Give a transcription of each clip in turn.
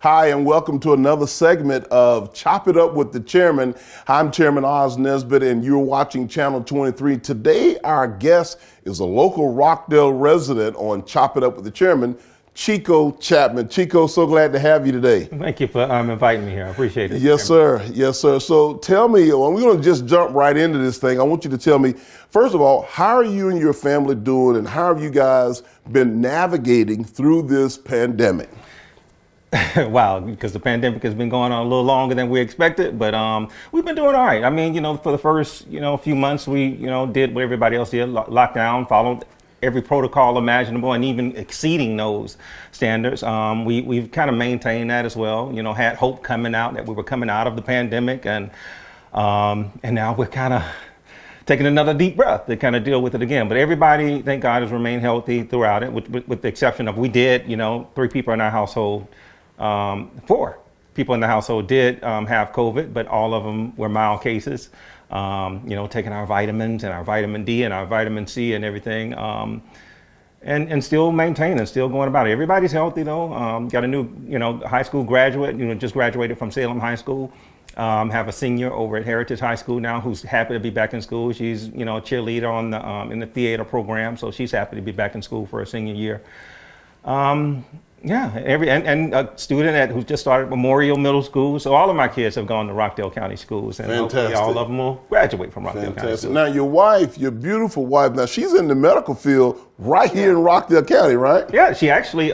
Hi, and welcome to another segment of Chop It Up with the Chairman. I'm Chairman Oz Nesbitt, and you're watching Channel 23. Today, our guest is a local Rockdale resident on Chop It Up with the Chairman, Chico Chapman. Chico, so glad to have you today. Thank you for inviting me here. I appreciate it. Yes, sir. Yes, sir. So tell me, we're going to just jump right into this thing. I want you to tell me, first of all, how are you and your family doing, and how have you guys been navigating through this pandemic? Wow, because the pandemic has been going on a little longer than we expected, but we've been doing all right. I mean, for the first, few months, we, did what everybody else did, lockdown, followed every protocol imaginable, and even exceeding those standards. We've kind of maintained that as well. Had hope coming out that we were coming out of the pandemic, and now we're kind of taking another deep breath to kind of deal with it again. But everybody, thank God, has remained healthy throughout it, with the exception of we did, 3 people in our household. 4 people in the household did have COVID, but all of them were mild cases. Taking our vitamins and our vitamin D and our vitamin C and everything, and still maintaining, still going about it. Everybody's healthy though. Got a new, high school graduate, just graduated from Salem High School. Have a senior over at Heritage High School now who's happy to be back in school. She's, a cheerleader on the in the theater program, so she's happy to be back in school for her senior year. Yeah, and a student who just started Memorial Middle School. So all of my kids have gone to Rockdale County schools, and hopefully all of them will graduate from Rockdale County schools. Now your wife, your beautiful wife, now she's in the medical field right here in Rockdale County, right? Yeah, she actually,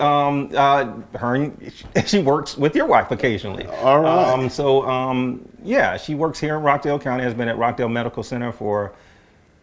she works with your wife occasionally. All right. Yeah, she works here in Rockdale County, has been at Rockdale Medical Center for,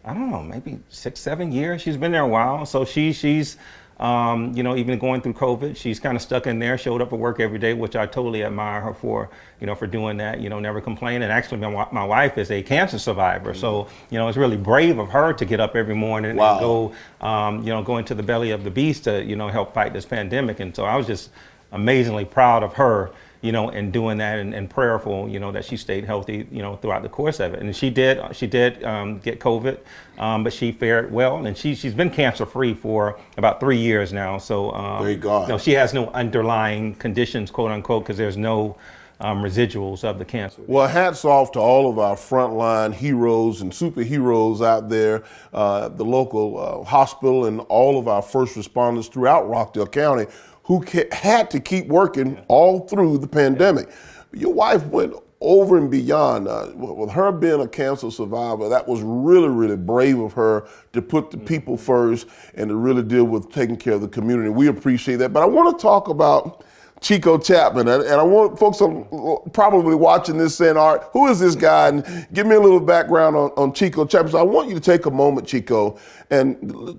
I don't know, maybe 6-7 years. She's been there a while. So she's even going through COVID, she's kind of stuck in there, showed up at work every day, which I totally admire her for, for doing that, never complain. And actually my wife is a cancer survivor. So, it's really brave of her to get up every morning and go, go into the belly of the beast to, help fight this pandemic. And so I was just amazingly proud of her, and doing that, and prayerful, that she stayed healthy, throughout the course of it. And she did get COVID, but she fared well, and she's been cancer free for about 3 years now. So thank God. She has no underlying conditions, quote unquote, because there's no residuals of the cancer. Well, hats off to all of our frontline heroes and superheroes out there, the local hospital, and all of our first responders throughout Rockdale County who had to keep working all through the pandemic. Your wife went over and beyond. With her being a cancer survivor, that was really, really brave of her to put the people first and to really deal with taking care of the community. We appreciate that. But I want to talk about Chico Chapman, and I want folks probably watching this saying, all right, who is this guy? And give me a little background on Chico Chapman. So I want you to take a moment, Chico, and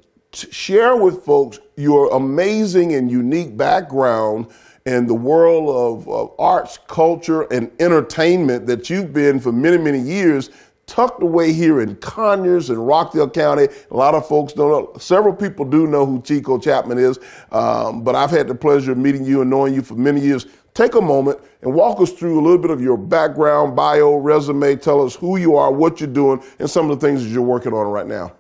share with folks your amazing and unique background in the world of arts, culture, and entertainment that you've been for many, many years, tucked away here in Conyers and Rockdale County. A lot of folks don't know. Several people do know who Chico Chapman is, but I've had the pleasure of meeting you and knowing you for many years. Take a moment and walk us through a little bit of your background, bio, resume. Tell us who you are, what you're doing, and some of the things that you're working on right now.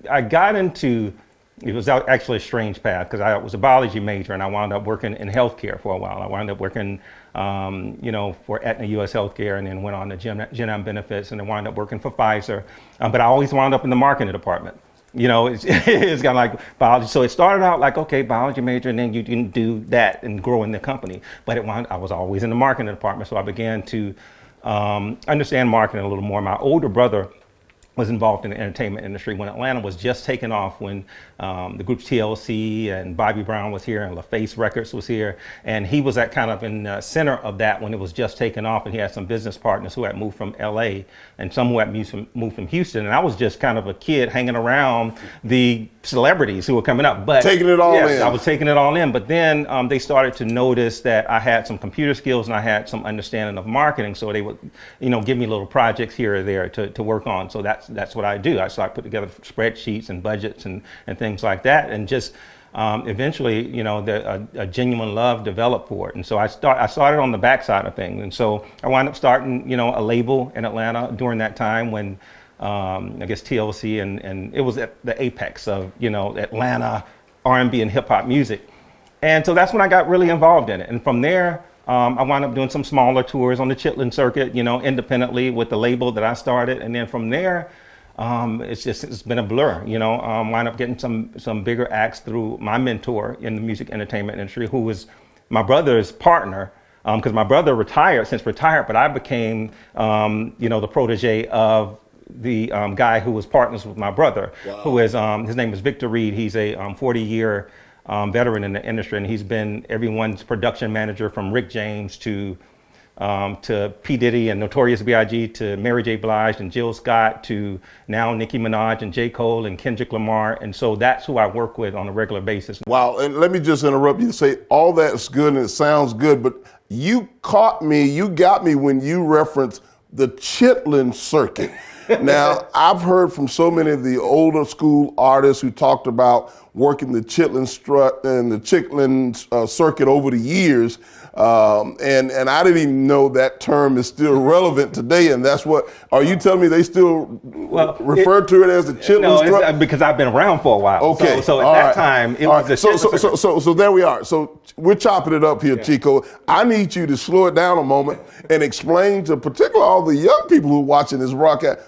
I got into It was actually a strange path because I was a biology major and I wound up working in healthcare for a while. I wound up working, for Aetna US Healthcare, and then went on to Gen M Benefits, and then wound up working for Pfizer. But I always wound up in the marketing department. It's kind of like biology. So it started out like, okay, biology major, and then you can do that and grow in the company. But I was always in the marketing department, so I began to understand marketing a little more. My older brother was involved in the entertainment industry when Atlanta was just taking off, when the groups TLC and Bobby Brown was here and LaFace Records was here. And he was kind of in the center of that when it was just taking off, and he had some business partners who had moved from LA and some who had moved from Houston. And I was just kind of a kid hanging around the celebrities who were coming up. But taking it all in. I was taking it all in. But then they started to notice that I had some computer skills and I had some understanding of marketing. So they would, give me little projects here or there to work on. So that's what I do. I put together spreadsheets and budgets and things like that, and just eventually, a genuine love developed for it. And so I started on the backside of things, and so I wound up starting, a label in Atlanta during that time when I guess TLC and it was at the apex of Atlanta R&B and hip hop music, and so that's when I got really involved in it. And from there, I wound up doing some smaller tours on the chitlin circuit, independently with the label that I started. And then from there, it's been a blur, wound up getting some bigger acts through my mentor in the music entertainment industry, who was my brother's partner. Because my brother retired, but I became, the protege of the guy who was partners with my brother, who is, his name is Victor Reed. He's a 40-year veteran in the industry, and he's been everyone's production manager from Rick James to P. Diddy and Notorious B.I.G. to Mary J. Blige and Jill Scott to now Nicki Minaj and J. Cole and Kendrick Lamar. And so that's who I work with on a regular basis. Wow. And let me just interrupt you and say all that's good and it sounds good, but you got me when you referenced the chitlin circuit. Now, I've heard from so many of the older school artists who talked about working the chitlin strut and the chitlin circuit over the years. And I didn't even know that term is still relevant today. And that's what, are you telling me they still refer to it as the chitlin strut? No, because I've been around for a while. Okay. So at that time, it was the chitlin circuit. So there we are. So we're chopping it up here, Chico. I need you to slow it down a moment and explain to particularly all the young people who are watching this broadcast,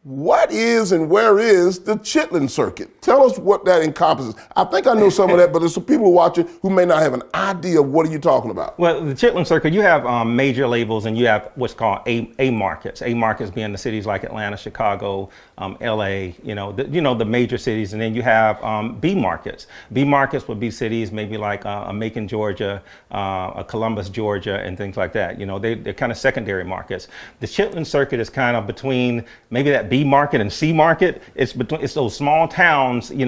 what is and where is the chitlin circuit? Tell us what that encompasses. I think I know some of that, but there's some people watching who may not have an idea of what are you talking about. Well, the chitlin circuit, you have major labels and you have what's called A markets. A markets being the cities like Atlanta, Chicago, LA, the major cities, and then you have B markets. B markets would be cities maybe like Macon, Georgia, Columbus, Georgia, and things like that. They're kind of secondary markets. The chitlin circuit is kind of between maybe that B market and C market. It's those small towns, and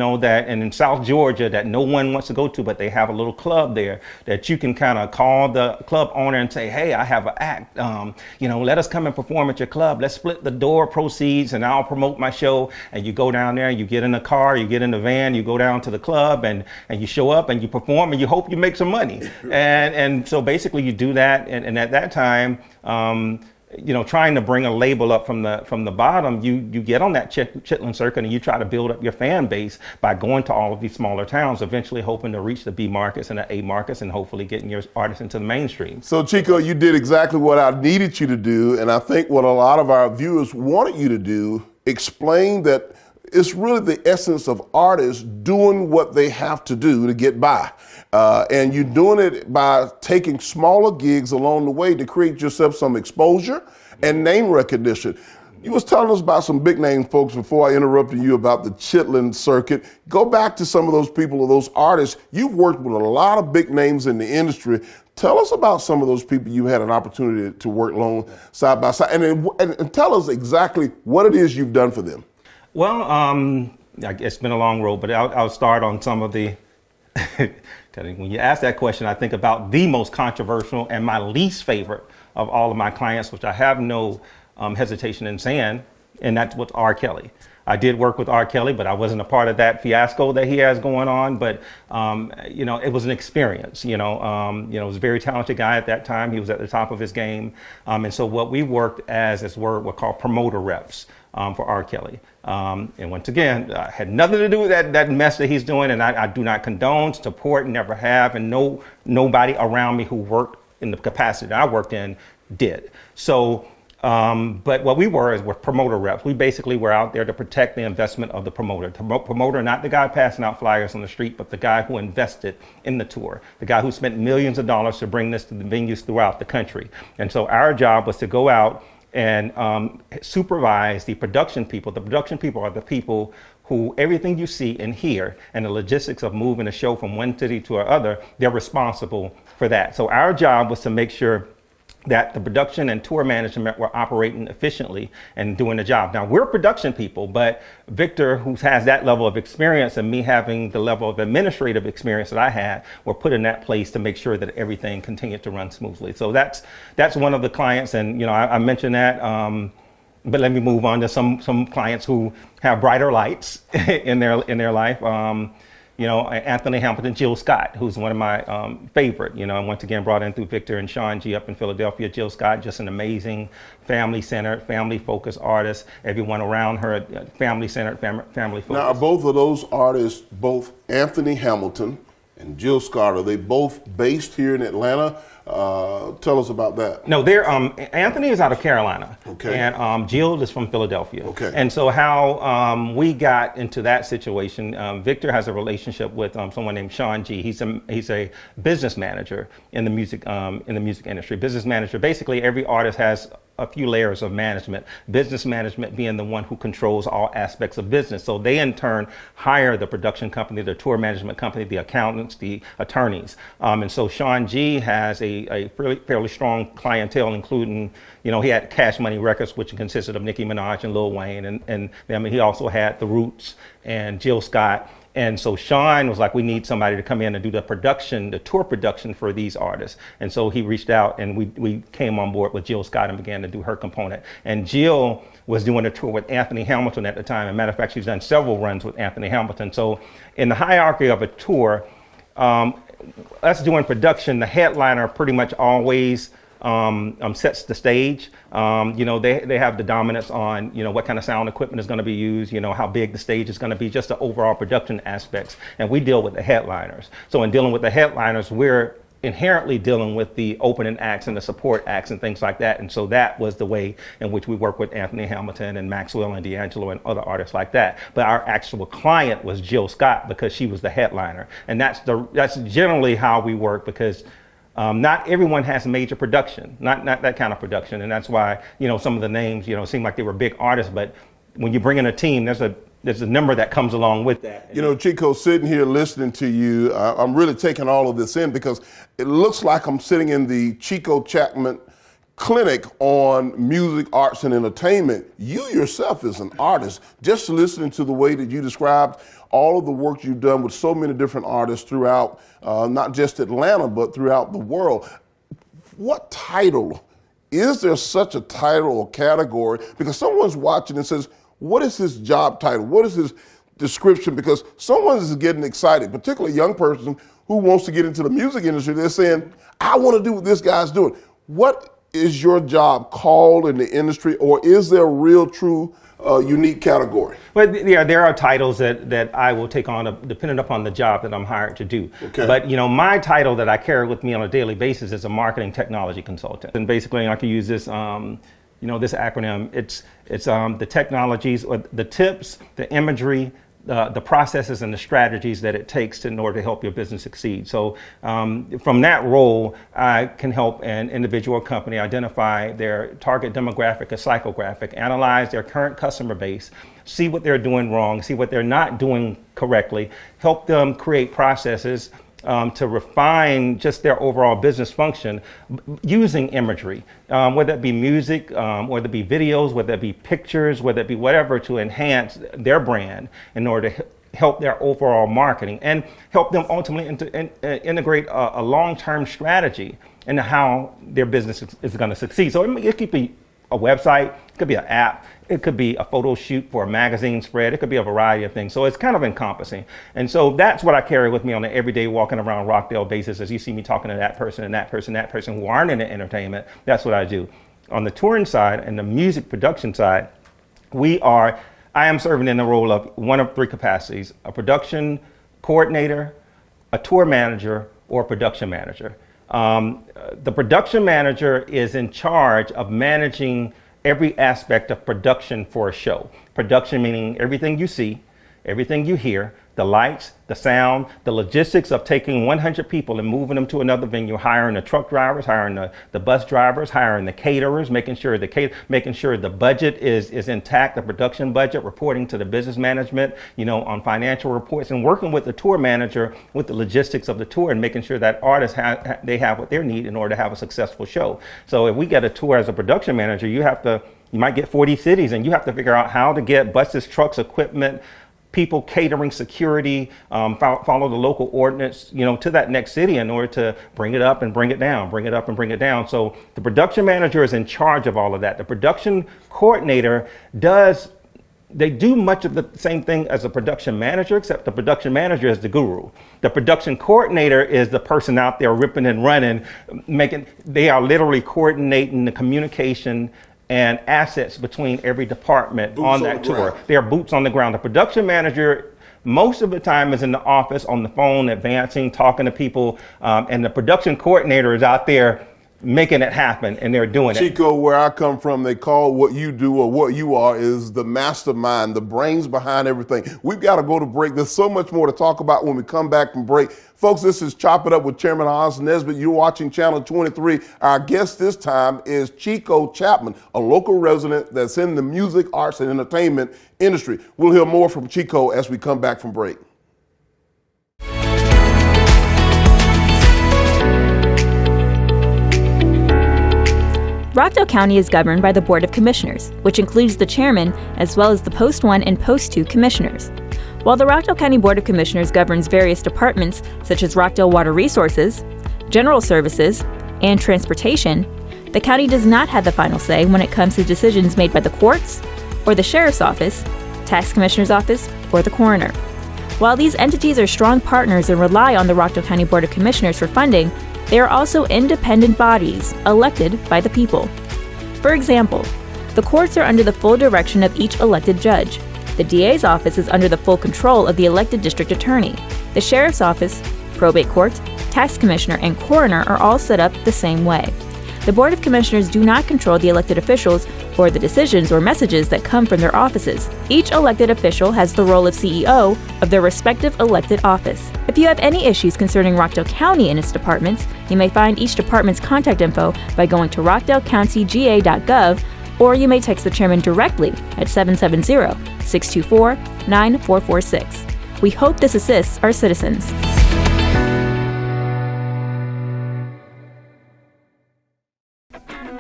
in South Georgia that no one wants to go to, but they have a little club there that you can kind of call the club owner and say, hey, I have an act, let us come and perform at your club. Let's split the door proceeds and I'll promote my show. And you go down there, you get in a car, you get in the van, you go down to the club and you show up and you perform and you hope you make some money. And so basically you do that. And at that time, trying to bring a label up from the bottom, you get on that chitlin circuit and you try to build up your fan base by going to all of these smaller towns, eventually hoping to reach the B markets and the A markets and hopefully getting your artists into the mainstream. So Chico, you did exactly what I needed you to do, and I think what a lot of our viewers wanted you to do, explain that it's really the essence of artists doing what they have to do to get by. And you're doing it by taking smaller gigs along the way to create yourself some exposure and name recognition. You was telling us about some big name folks before I interrupted you about the chitlin circuit. Go back to some of those people or those artists. You've worked with a lot of big names in the industry. Tell us about some of those people you had an opportunity to work along side by side, and tell us exactly what it is you've done for them. Well, it's been a long road, but I'll start on some of the. When you ask that question, I think about the most controversial and my least favorite of all of my clients, which I have no hesitation in saying, and that's with R. Kelly. I did work with R. Kelly, but I wasn't a part of that fiasco that he has going on. But it was an experience. He was a very talented guy at that time. He was at the top of his game, and so what we worked as were called promoter reps for R. Kelly. And once again, had nothing to do with that mess that he's doing, and I do not condone, support, never have, and nobody around me who worked in the capacity that I worked in did. So. But what we were promoter reps. We basically were out there to protect the investment of the promoter. Promoter, not the guy passing out flyers on the street, but the guy who invested in the tour, the guy who spent millions of dollars to bring this to the venues throughout the country. And so our job was to go out and supervise the production people. The production people are the people who everything you see and hear and the logistics of moving a show from one city to another, they're responsible for that. So our job was to make sure that the production and tour management were operating efficiently and doing the job. Now, we're production people, but Victor, who has that level of experience, and me having the level of administrative experience that I had, were put in that place to make sure that everything continued to run smoothly. So that's one of the clients, and I mentioned that. But let me move on to some clients who have brighter lights in their life. Anthony Hamilton, Jill Scott, who's one of my favorite, and once again brought in through Victor and Sean G up in Philadelphia. Jill Scott, just an amazing family-centered, family-focused artist. Everyone around her, family-centered, family-focused. Now, are both of those artists, both Anthony Hamilton and Jill Scott. Are they both based here in Atlanta? Tell us about that. No, they're Anthony is out of Carolina, Okay. and Jill is from Philadelphia. Okay. And so how we got into that situation, Victor has a relationship with someone named Sean G. He's a business manager in the music industry. Business manager, basically every artist has a few layers of management, business management being the one who controls all aspects of business. So they in turn hire the production company, the tour management company, the accountants, the attorneys. And so Sean G has a fairly strong clientele, including, he had Cash Money Records, which consisted of Nicki Minaj and Lil Wayne. And I mean, he also had The Roots and Jill Scott. And so Sean was like, we need somebody to come in and do the production, the tour production for these artists. And so he reached out and we came on board with Jill Scott and began to do her component. And Jill was doing a tour with Anthony Hamilton at the time. As a matter of fact, she's done several runs with Anthony Hamilton. So in the hierarchy of a tour, us doing production, the headliner pretty much always sets the stage. They have the dominance on, what kind of sound equipment is going to be used, how big the stage is going to be, just the overall production aspects. And we deal with the headliners. So in dealing with the headliners, we're inherently dealing with the opening acts and the support acts and things like that. And so that was the way in which we work with Anthony Hamilton and Maxwell and D'Angelo and other artists like that. But our actual client was Jill Scott because she was the headliner. And that's generally how we work, because not everyone has major production, not that kind of production. And that's why, some of the names, seem like they were big artists, but when you bring in a team, there's a number that comes along with that. Chico, sitting here listening to you, I'm really taking all of this in because it looks like I'm sitting in the Chico Chapman clinic on music, arts, and entertainment. You yourself is an artist. Just listening to the way that you described all of the work you've done with so many different artists throughout, not just Atlanta, but throughout the world. What title? Is there such a title or category? Because someone's watching and says, what is his job title? What is his description? Because someone is getting excited, particularly a young person who wants to get into the music industry. They're saying, I want to do what this guy's doing. What is your job called in the industry, or is there a real, true, unique category? But yeah, there are titles that I will take on depending upon the job that I'm hired to do. Okay. But my title that I carry with me on a daily basis is a marketing technology consultant. And basically I can use this this acronym. It's the technologies, or the tips, the imagery, the processes and the strategies that it takes in order to help your business succeed. So from that role, I can help an individual company identify their target demographic, a psychographic, analyze their current customer base, see what they're doing wrong, see what they're not doing correctly, help them create processes to refine just their overall business function using imagery, whether it be music, whether it be videos, whether it be pictures, whether it be whatever, to enhance their brand in order to help their overall marketing and help them ultimately integrate a long-term strategy into how their business is going to succeed. So it could be a website, it could be an app, it could be a photo shoot for a magazine spread, it could be a variety of things. So it's kind of encompassing. And so that's what I carry with me on an everyday walking around Rockdale basis. As you see me talking to that person and that person, that person who aren't in the entertainment, that's what I do. On the touring side and the music production side, I am serving in the role of one of three capacities: a production coordinator, a tour manager, or a production manager. The production manager is in charge of managing every aspect of production for a show. Production meaning everything you see, everything you hear, the lights, the sound, the logistics of taking 100 people and moving them to another venue, hiring the truck drivers, hiring the bus drivers, hiring the caterers, making sure the budget is intact, the production budget, reporting to the business management, on financial reports, and working with the tour manager with the logistics of the tour and making sure that artists have what they need in order to have a successful show. So if we get a tour as a production manager, you might get 40 cities, and you have to figure out how to get buses, trucks, equipment, people, catering, security, follow the local ordinance, to that next city in order to bring it up and bring it down, bring it up and bring it down. So the production manager is in charge of all of that. The production coordinator they do much of the same thing as a production manager, except the production manager is the guru. The production coordinator is the person out there ripping and running, they are literally coordinating the communication and assets between every department on that tour. They are boots on the ground. The production manager most of the time is in the office, on the phone, advancing, talking to people, and the production coordinator is out there making it happen, and they're doing it. Chico, where I come from, they call what you do or what you are is the mastermind, the brains behind everything. We've got to go to break. There's so much more to talk about when we come back from break. Folks, this is Chop It Up with Chairman Oz Nesbitt. You're watching Channel 23. Our guest this time is Chico Chapman, a local resident that's in the music, arts, and entertainment industry. We'll hear more from Chico as we come back from break. Rockdale County is governed by the Board of Commissioners, which includes the chairman as well as the Post 1 and Post 2 commissioners. While the Rockdale County Board of Commissioners governs various departments such as Rockdale Water Resources, General Services, and Transportation, the county does not have the final say when it comes to decisions made by the courts, or the Sheriff's Office, Tax Commissioner's Office, or the Coroner. While these entities are strong partners and rely on the Rockdale County Board of Commissioners for funding, they are also independent bodies elected by the people. For example, the courts are under the full direction of each elected judge. The DA's office is under the full control of the elected district attorney. The Sheriff's Office, Probate Court, Tax Commissioner, and Coroner are all set up the same way. The Board of Commissioners do not control the elected officials or the decisions or messages that come from their offices. Each elected official has the role of CEO of their respective elected office. If you have any issues concerning Rockdale County and its departments, you may find each department's contact info by going to rockdalecountyga.gov, or you may text the chairman directly at 770-624-9446. We hope this assists our citizens.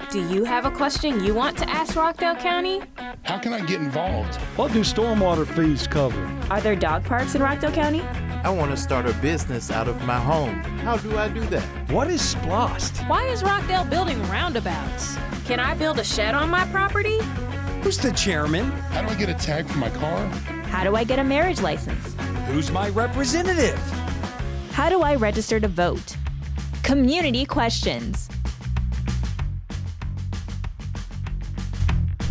Do you have a question you want to ask Rockdale County? How can I get involved? What do stormwater fees cover? Are there dog parks in Rockdale County? I want to start a business out of my home. How do I do that? What is SPLOST? Why is Rockdale building roundabouts? Can I build a shed on my property? Who's the chairman? How do I get a tag for my car? How do I get a marriage license? Who's my representative? How do I register to vote? Community questions.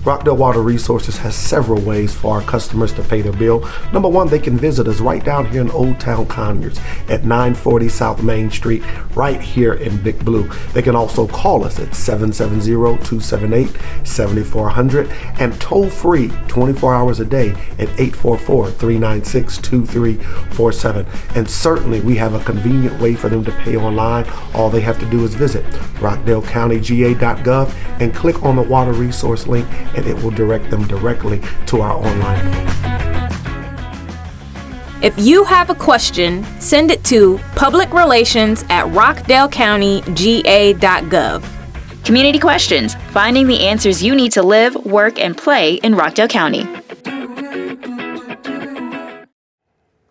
Rockdale Water Resources has several ways for our customers to pay their bill. Number one, they can visit us right down here in Old Town Conyers at 940 South Main Street, right here in Big Blue. They can also call us at 770-278-7400 and toll free 24 hours a day at 844-396-2347. And certainly we have a convenient way for them to pay online. All they have to do is visit rockdalecountyga.gov and click on the water resource link, and it will direct them directly to our online portal. If you have a question, send it to publicrelations@rockdalecountyga.gov. Community questions, finding the answers you need to live, work, and play in Rockdale County.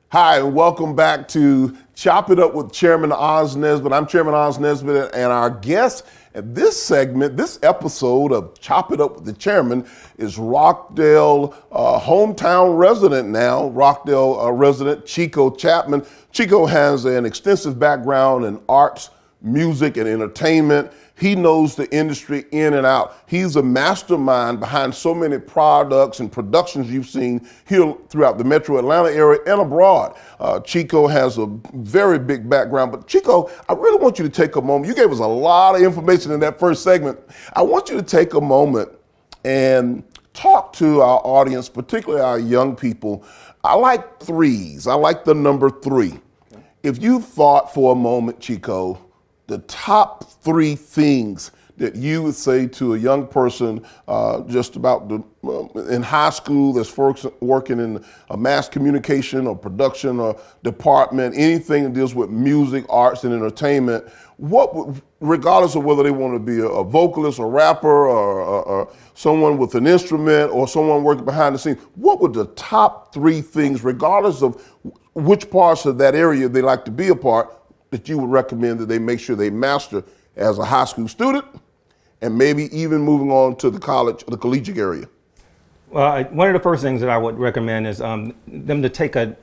Hi, and welcome back to Chop It Up with Chairman Oz Nesbitt. I'm Chairman Oz Nesbitt, and our guest at this segment, this episode of Chop It Up with the Chairman, is Rockdale hometown resident now, Rockdale resident Chico Chapman. Chico has an extensive background in arts, music, and entertainment. He knows the industry in and out. He's a mastermind behind so many products and productions you've seen here throughout the metro Atlanta area and abroad. Chico has a very big background, but Chico, I really want you to take a moment. You gave us a lot of information in that first segment. I want you to take a moment and talk to our audience, particularly our young people. I like threes. I like the number 3. If you thought for a moment, Chico, the top 3 things that you would say to a young person just about in high school that's working in a mass communication or production or department, anything that deals with music, arts, and entertainment, regardless of whether they want to be a vocalist or rapper or someone with an instrument or someone working behind the scenes, what would the top 3 things, regardless of which parts of that area they like to be a part, that you would recommend that they make sure they master as a high school student and maybe even moving on to the college or the collegiate area? Well, one of the first things that I would recommend is them to take a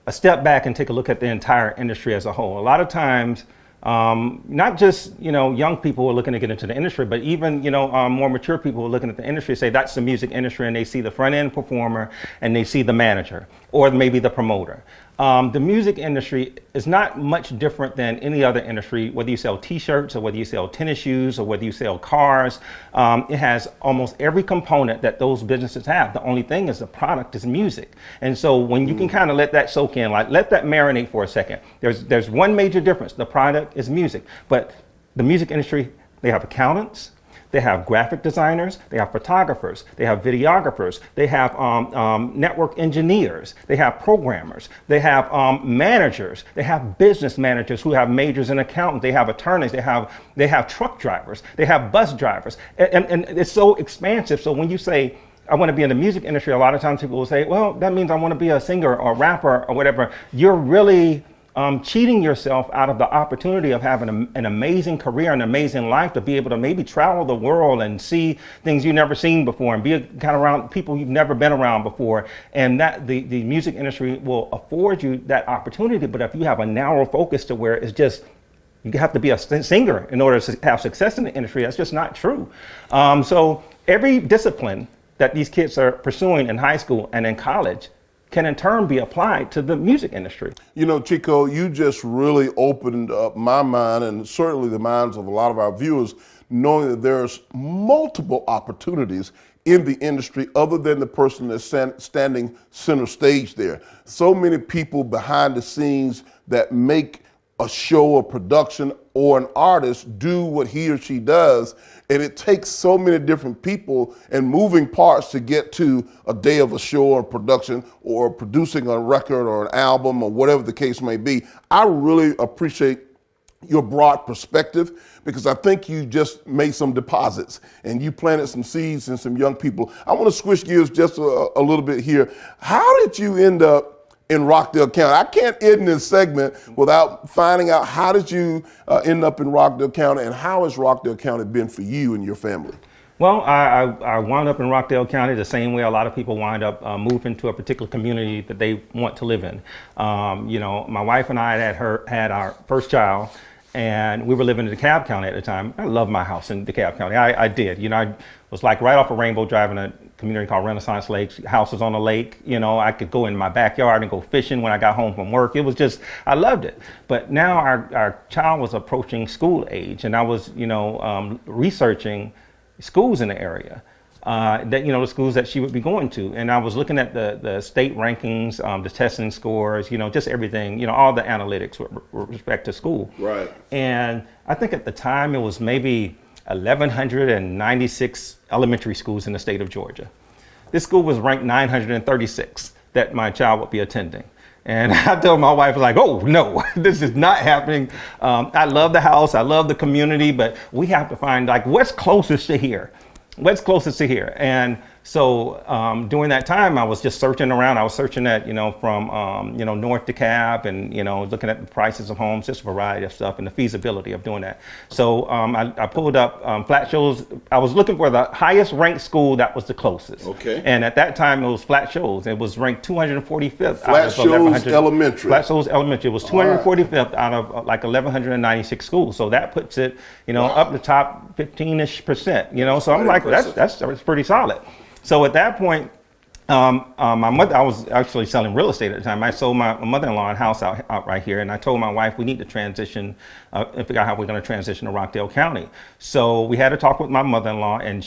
step back and take a look at the entire industry as a whole. A lot of times Not just, young people who are looking to get into the industry, but even, more mature people who are looking at the industry say that's the music industry, and they see the front end performer and they see the manager or maybe the promoter. The music industry is not much different than any other industry, whether you sell t-shirts or whether you sell tennis shoes or whether you sell cars. It has almost every component that those businesses have. The only thing is the product is music. And so when you can kind of let that soak in, like let that marinate for a second, there's one major difference. The product is music, but the music industry, they have accountants, they have graphic designers, they have photographers, they have videographers, they have network engineers, they have programmers, they have managers, they have business managers who have majors in accounting, they have attorneys, they have truck drivers, they have bus drivers, and it's so expansive. So when you say, I want to be in the music industry, a lot of times people will say, well, that means I want to be a singer or rapper or whatever. You're really cheating yourself out of the opportunity of having an amazing career, an amazing life, to be able to maybe travel the world and see things you've never seen before and be kind of around people you've never been around before. And that the music industry will afford you that opportunity. But if you have a narrow focus to where it's just, you have to be a singer in order to have success in the industry, that's just not true. So every discipline that these kids are pursuing in high school and in college can in turn be applied to the music industry. Chico, you just really opened up my mind and certainly the minds of a lot of our viewers, knowing that there's multiple opportunities in the industry other than the person that's standing center stage there. So many people behind the scenes that make a show or production or an artist do what he or she does, and it takes so many different people and moving parts to get to a day of a show or production or producing a record or an album or whatever the case may be. I really appreciate your broad perspective, because I think you just made some deposits and you planted some seeds in some young people. I want to switch gears just a little bit here. How did you end up in Rockdale County? I can't end this segment without finding out, how did you end up in Rockdale County, and how has Rockdale County been for you and your family? Well, I wound up in Rockdale County the same way a lot of people wind up moving to a particular community that they want to live in. My wife and I had our first child, and we were living in DeKalb County at the time. I love my house in DeKalb County. I did. I was like right off of Rainbow, driving a community called Renaissance Lakes, houses on the lake. I could go in my backyard and go fishing when I got home from work. It was just, I loved it. But now our child was approaching school age, and I was, researching schools in the area. The schools that she would be going to. And I was looking at the state rankings, the testing scores, just everything, all the analytics with respect to school. Right. And I think at the time it was maybe 1,196 elementary schools in the state of Georgia. This school was ranked 936 that my child would be attending. And I told my wife, oh no, this is not happening. I love the house, I love the community, but we have to find what's closest to here. What's closest to here? And so during that time, I was just searching around. I was searching at, from, North DeKalb and, looking at the prices of homes, just a variety of stuff and the feasibility of doing that. So I pulled up Flat Shoals. I was looking for the highest ranked school that was the closest. Okay. And at that time, it was Flat Shoals. It was ranked 245th. Flat Shoals Elementary. Flat Shoals Elementary. It was 245th out of 1,196 schools. So that puts it, up the top 15-ish%. So I'm like, that's pretty solid. So at that point, my mother, I was actually selling real estate at the time. I sold my mother-in-law a house out right here, and I told my wife we need to transition and figure out how we're going to transition to Rockdale County. So we had a talk with my mother-in-law, and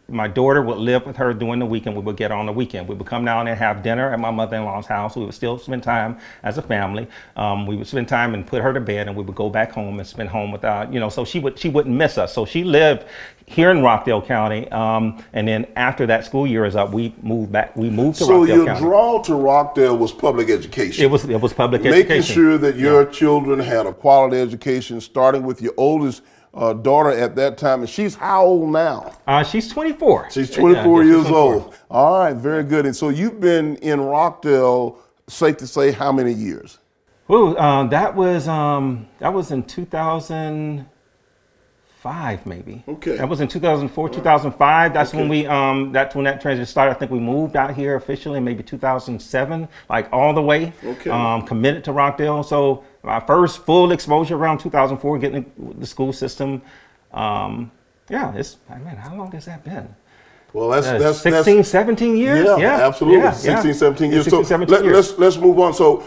my daughter would live with her during the weekend. We would get on the weekend. We would come down and have dinner at my mother-in-law's house. We would still spend time as a family. We would spend time and put her to bed, and we would go back home and spend home without, so she wouldn't miss us. So she lived here in Rockdale County, and then after that school year is up, we moved to Rockdale County. So your draw to Rockdale was public education. It was public education. Making sure that your children had a quality education, starting with your oldest daughter at that time. And she's how old now? She's 24. She's 24 years old. All right, very good. And so you've been in Rockdale, safe to say, how many years? Ooh, that was in 2000. 2005 maybe. Okay. That was in 2004, 2005. That's Okay. when that's when that transition started. I think we moved out here officially maybe 2007, like all the way. Okay. Committed to Rockdale. So my first full exposure around 2004, getting the school system. How long has that been? Well, that's 16, 17 years? Yeah, absolutely. Yeah, 16, 17 years. 16, 17 years. Let's move on. So,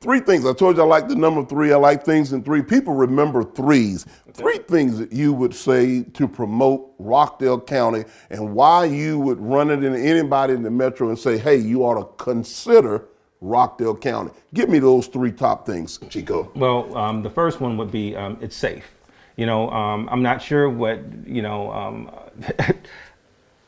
3 things. I told you I like the number 3. I like things in 3. People remember 3s. 3 things that you would say to promote Rockdale County and why you would run it into anybody in the metro and say, hey, you ought to consider Rockdale County. Give me those 3 top things, Chico. Well, the first one would be it's safe. I'm not sure what,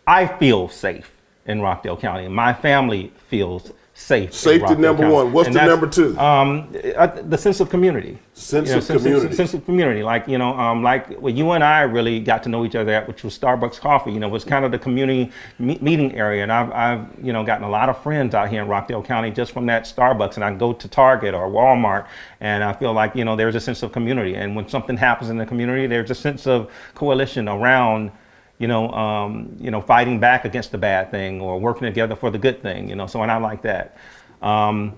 I feel safe in Rockdale County. My family feels safe. Safety number 1. What's the number 2? The sense of community. Sense of community. Sense of community. Like you and I really got to know each other at, which was Starbucks Coffee. It was kind of the community meeting area. And I've gotten a lot of friends out here in Rockdale County just from that Starbucks. And I go to Target or Walmart and I feel like, there's a sense of community. And when something happens in the community, there's a sense of coalition around fighting back against the bad thing or working together for the good thing, So, and I like that. And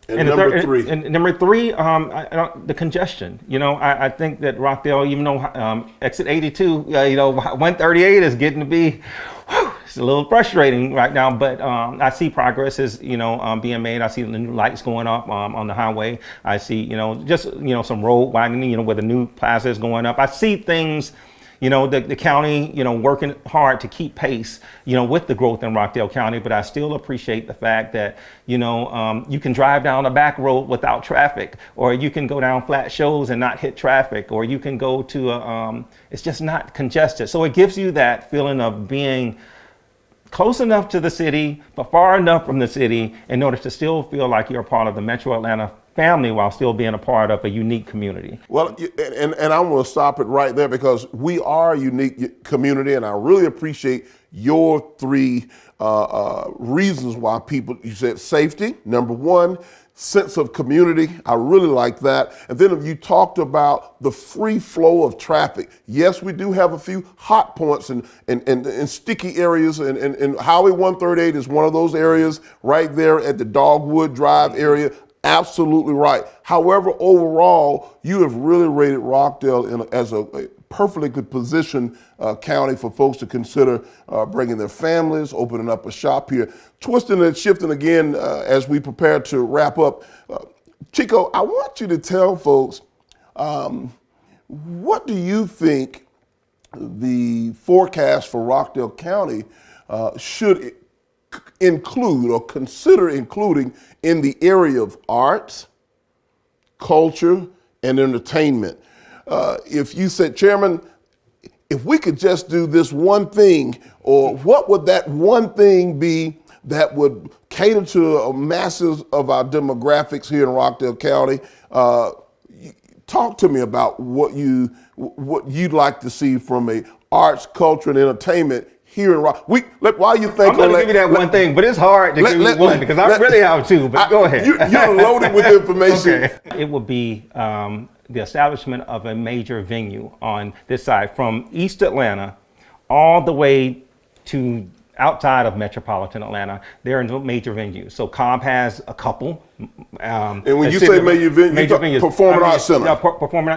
number 3. And number 3, the congestion. I think that Rockdale, even though exit 82, 138 is getting to be, it's a little frustrating right now, but I see progress is, being made. I see the new lights going up on the highway. I see, some road widening, where the new plaza is going up. I see things. The county, working hard to keep pace, with the growth in Rockdale County. But I still appreciate the fact that, you can drive down a back road without traffic, or you can go down flat shows and not hit traffic, or you can go to, it's just not congested. So it gives you that feeling of being close enough to the city, but far enough from the city in order to still feel like you're a part of the Metro Atlanta family while still being a part of a unique community. Well, and I'm going to stop it right there because we are a unique community, and I really appreciate your 3 reasons why people, you said safety, number 1, sense of community. I really like that. And then you talked about the free flow of traffic. Yes, we do have a few hot points and sticky areas, and Highway 138 is one of those areas right there at the Dogwood Drive area. Absolutely right. However, overall, you have really rated Rockdale as a perfectly good positioned county for folks to consider bringing their families, opening up a shop here. Twisting and shifting again as we prepare to wrap up. Chico, I want you to tell folks, what do you think the forecast for Rockdale County should include or consider including in the area of arts, culture, and entertainment? If you said, Chairman, if we could just do this one thing, or what would that one thing be that would cater to masses of our demographics here in Rockdale County? Talk to me about what you'd like to see from a arts, culture, and entertainment here in Rockdale. Why you think? I'm going to give you that one thing, but it's hard to give you one because I really have 2. But go ahead. You're loaded with information. Okay. It would be the establishment of a major venue on this side, from East Atlanta all the way to outside of metropolitan Atlanta. There are no major venues. So Cobb has a couple. And when you say major venues, performing arts center.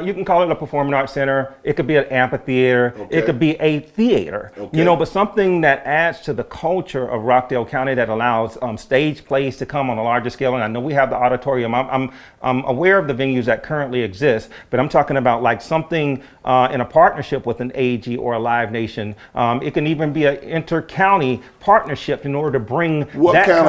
You can call it a performing arts center. It could be an amphitheater. Okay. It could be a theater. Okay. But something that adds to the culture of Rockdale County that allows stage plays to come on a larger scale. And I know we have the auditorium. I'm aware of the venues that currently exist, but I'm talking about like something in a partnership with an AG or a Live Nation. It can even be an inter-county partnership in order to bring what kind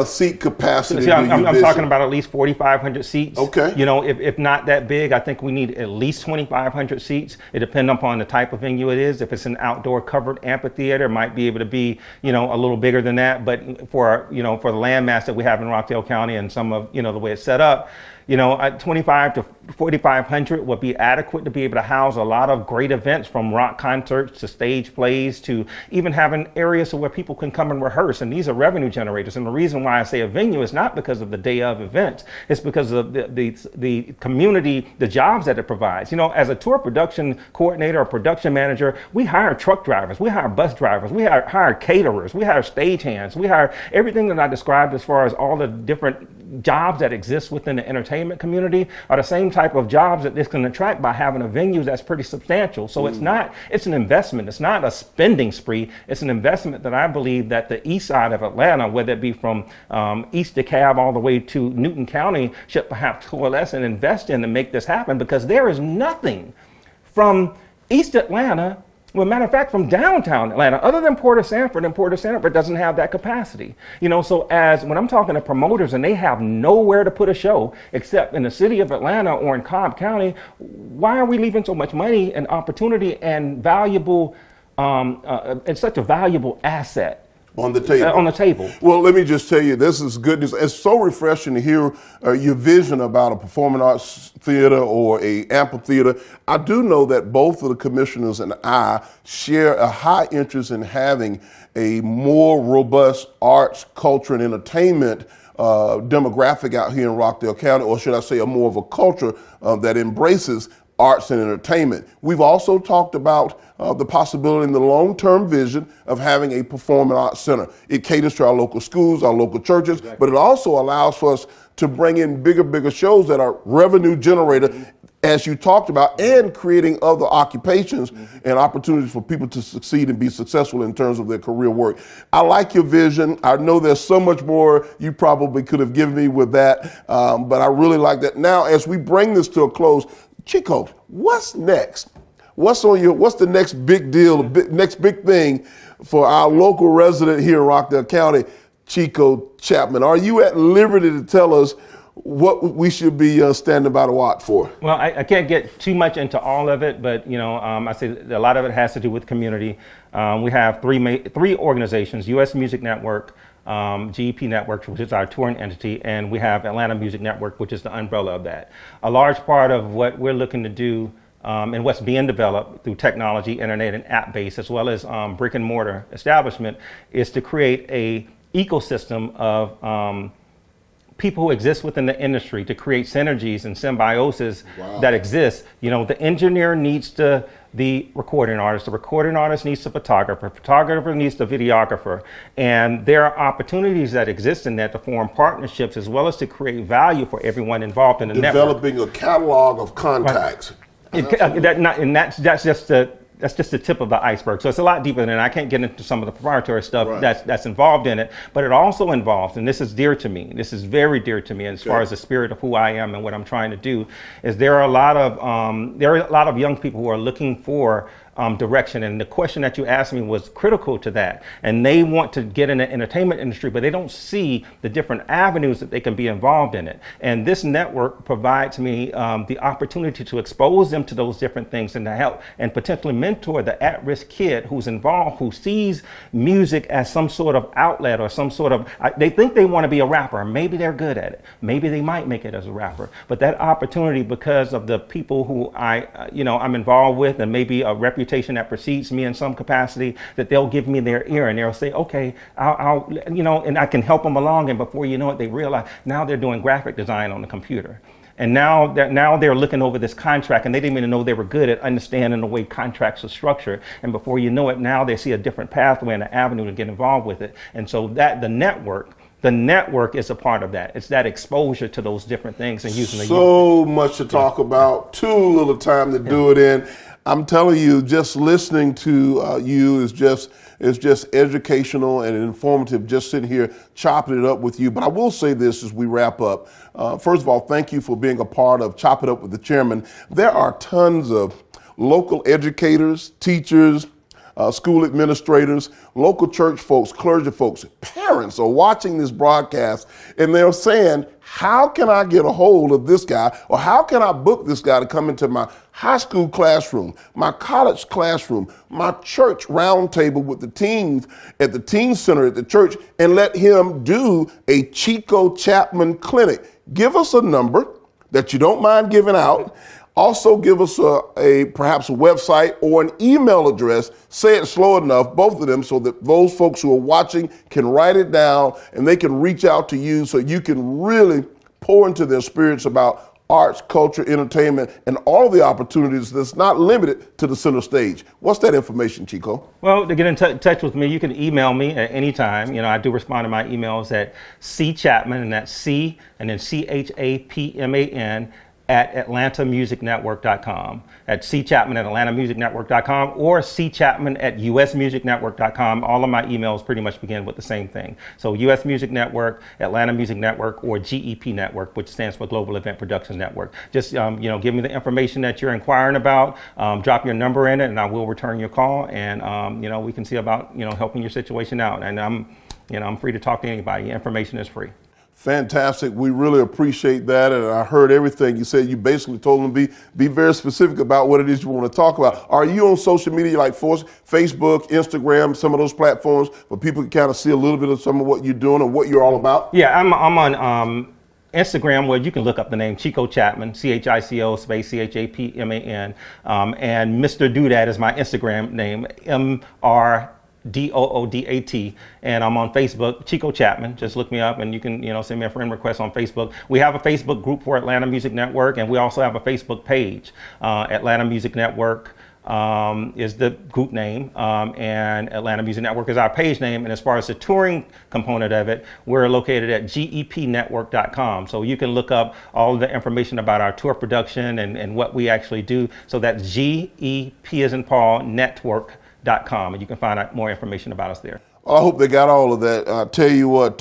of seat capacity. I'm talking about at least 4,500 seats. Okay. If not that big, I think we need at least 2,500 seats. It depends upon the type of venue it is. If it's an outdoor covered amphitheater, it might be able to be, a little bigger than that. But for the landmass that we have in Rockdale County and some of, the way it's set up, At 25 to 4,500 would be adequate to be able to house a lot of great events, from rock concerts to stage plays to even having areas where people can come and rehearse. And these are revenue generators. And the reason why I say a venue is not because of the day of events. It's because of the community, the jobs that it provides. As a tour production coordinator or production manager, we hire truck drivers, we hire bus drivers, we hire caterers, we hire stagehands, we hire everything that I described as far as all the different jobs that exist within the entertainment community are the same type of jobs that this can attract by having a venue that's pretty substantial. So it's an investment. It's not a spending spree. It's an investment that I believe that the east side of Atlanta, whether it be from East DeKalb all the way to Newton County, should perhaps coalesce and invest in to make this happen, because there is nothing from East Atlanta, well, matter of fact, from downtown Atlanta, other than Port Sanford, and Port Sanford doesn't have that capacity. So as when I'm talking to promoters and they have nowhere to put a show except in the city of Atlanta or in Cobb County, why are we leaving so much money and opportunity and valuable, and such a valuable asset on the table? On the table. Well, let me just tell you, this is good news. It's so refreshing to hear your vision about a performing arts theater or a amphitheater. I do know that both of the commissioners and I share a high interest in having a more robust arts, culture, and entertainment demographic out here in Rockdale County, or should I say, a more of a culture that embraces arts and entertainment. We've also talked about the possibility in the long-term vision of having a performing arts center. It caters to our local schools, our local churches, but it also allows for us to bring in bigger shows that are revenue generator, as you talked about, and creating other occupations and opportunities for people to succeed and be successful in terms of their career work. I like your vision. I know there's so much more you probably could have given me with that, but I really like that. Now, as we bring this to a close, Chico, what's next? What's the next big deal, next big thing for our local resident here in Rockdale County, Chico Chapman? Are you at liberty to tell us what we should be standing by to watch for? Well, I can't get too much into all of it, but I say a lot of it has to do with community. We have three organizations: U.S. Music Network, GEP Network, which is our touring entity, and we have Atlanta Music Network, which is the umbrella of that. A large part of what we're looking to do and what's being developed through technology, internet, and app-based, as well as brick and mortar establishment, is to create a ecosystem of people who exist within the industry, to create synergies and symbiosis that exist. The engineer needs the recording artist needs the photographer needs the videographer. And there are opportunities that exist in that to form partnerships, as well as to create value for everyone involved in the network. Developing a catalog of contacts. Right. That's just the tip of the iceberg. So it's a lot deeper than that. I can't get into some of the proprietary stuff that's involved in it, but it also involves, and this is dear to me, this is very dear to me as far as the spirit of who I am and what I'm trying to do, is there are a lot of young people who are looking for direction. And the question that you asked me was critical to that. And they want to get in the entertainment industry, but they don't see the different avenues that they can be involved in it. And this network provides me the opportunity to expose them to those different things and to help and potentially mentor the at-risk kid who's involved, who sees music as some sort of outlet or some sort of, they think they want to be a rapper. Maybe they're good at it. Maybe they might make it as a rapper. But that opportunity, because of the people who I'm involved with, and maybe a reputation that precedes me in some capacity, that they'll give me their ear and they'll say, okay, I'll and I can help them along. And before you know it, they realize now they're doing graphic design on the computer. And now they're looking over this contract, and they didn't even know they were good at understanding the way contracts are structured. And before you know it, now they see a different pathway and an avenue to get involved with it. And so the network is a part of that. It's that exposure to those different things and using so much to talk about, too little time to do it in. I'm telling you, just listening to you is just educational and informative, just sitting here chopping it up with you. But I will say this as we wrap up. First of all, thank you for being a part of Chop It Up with the Chairman. There are tons of local educators, teachers, school administrators, local church folks, clergy folks, parents are watching this broadcast, and they're saying, how can I get a hold of this guy, or how can I book this guy to come into my high school classroom, my college classroom, my church roundtable with the teens at the teen center at the church, and let him do a Chico Chapman clinic? Give us a number. that you don't mind giving out. Also give us perhaps a website or an email address. Say it slow enough, both of them, so that those folks who are watching can write it down and they can reach out to you so you can really pour into their spirits about arts, culture, entertainment, and all the opportunities that's not limited to the center stage. What's that information, Chico? Well, to get in touch with me, you can email me at any time. I do respond to my emails at cchapman, and that's C and then CHAPMAN at atlantamusicnetwork.com, at cchapman at atlantamusicnetwork.com, or cchapman at usmusicnetwork.com. All of my emails pretty much begin with the same thing. So US Music Network, Atlanta Music Network, or GEP Network, which stands for Global Event Productions Network. Just give me the information that you're inquiring about, drop your number in it, and I will return your call, and we can see about helping your situation out. And I'm free to talk to anybody. Information is free. Fantastic. We really appreciate that. And I heard everything you said. You basically told them be very specific about what it is you want to talk about. Are you on social media like Facebook, Instagram, some of those platforms where people can kind of see a little bit of some of what you're doing and what you're all about? Yeah, I'm on Instagram, where you can look up the name Chico Chapman, CHICO space CHAPMAN. And Mr. Doodad is my Instagram name, MrDoodat, and I'm on Facebook, Chico Chapman. Just look me up, and you can send me a friend request on Facebook. We have a Facebook group for Atlanta Music Network, and we also have a Facebook page. Atlanta Music Network is the group name, and Atlanta Music Network is our page name. And as far as the touring component of it, we're located at gepnetwork.com. So you can look up all the information about our tour production and what we actually do. So that's GEP as in Paul, network.com, and you can find out more information about us there. Well, I hope they got all of that. I'll tell you what,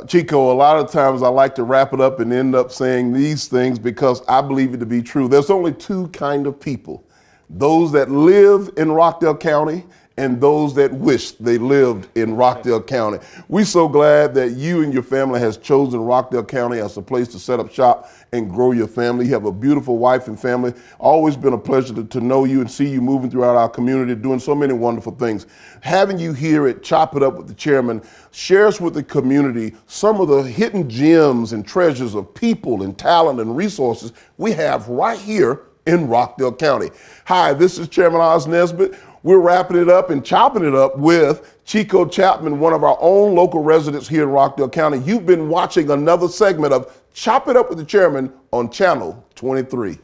Chico, a lot of times I like to wrap it up and end up saying these things because I believe it to be true. There's only two kind of people: those that live in Rockdale County and those that wish they lived in Rockdale County. We're so glad that you and your family has chosen Rockdale County as a place to set up shop and grow your family. You have a beautiful wife and family. Always been a pleasure to know you and see you moving throughout our community, doing so many wonderful things. Having you here at Chop It Up with the Chairman shares with the community some of the hidden gems and treasures of people and talent and resources we have right here in Rockdale County. Hi, this is Chairman Oz Nesbitt. We're wrapping it up and chopping it up with Chico Chapman, one of our own local residents here in Rockdale County. You've been watching another segment of Chop It Up with the Chairman on Channel 23.